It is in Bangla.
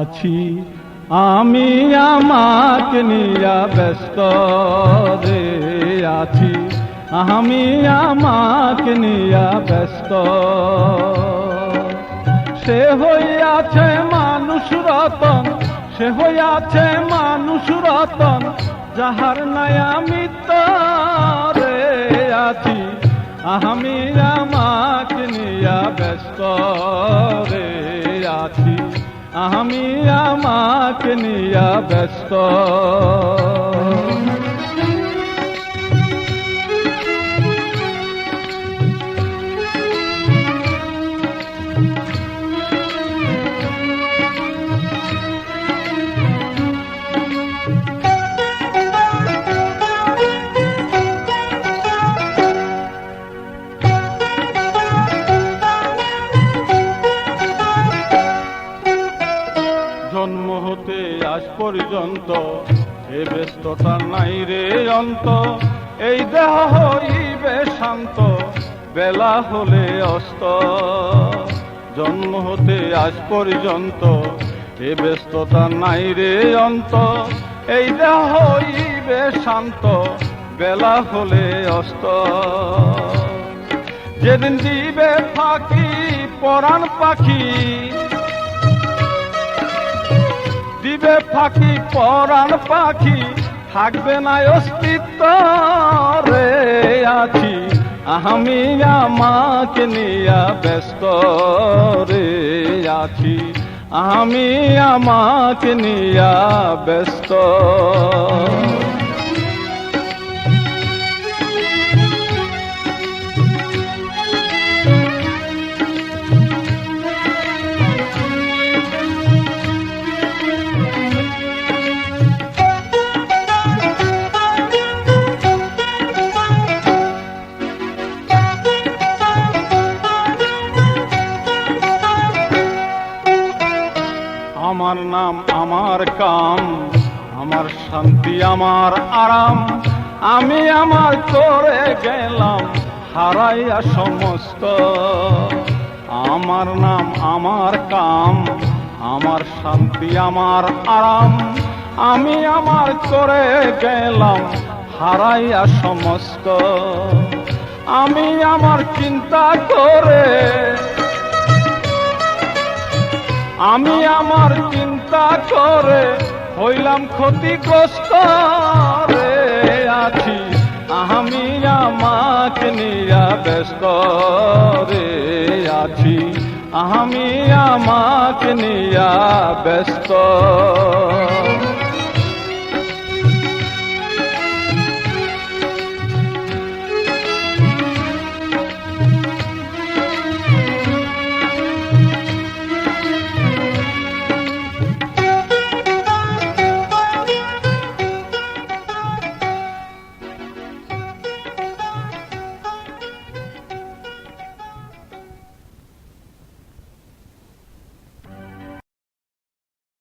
আছি আমি আমাকে নিয়া ব্যস্ত রে আছি আমি আমাকে নিয়া ব্যস্ত সে হইয়াছে মানুষ রতন সে হইয়াছে মানুষ রতন যাহার নাই আমি রে আছি আমি আমাকে নিয়া ব্যস্ত রে আছি আমি আমাকে নিয়া ব্যস্ত জন্ম হতে আজ পর্যন্ত এ ব্যস্ততা নাই রে অন্ত এই দেহ হইবে শান্ত বেলা হলে অস্ত জন্ম হতে আজ পর্যন্ত এ ব্যস্ততা নাই রে অন্ত এই দেহ হইবে শান্ত বেলা হলে অস্ত যেদিন দিবে ফাঁকি পরাণ পাখি দিবে ফাঁকি পরাণ পাখি থাকবে না অস্তিত্ব রে আছি আমি আমাকে নিয়া ব্যস্ত রে আছি আমি আমাকে নিয়া ব্যস্ত আমার নাম আমার কাম আমার শান্তি আমার আরাম আমি আমার করে গেলাম হারাইয়া সমস্ত আমার নাম আমার কাম আমার শান্তি আমার আরাম আমি আমার করে গেলাম হারাইয়া সমস্ত আমি আমার চিন্তা করে আমি আমার চিন্তা করে হইলাম ক্ষতিগ্রস্ত রে আছি আমি আমাকে নিয়া ব্যস্ত রে আছি আমি আমাকে নিয়া ব্যস্ত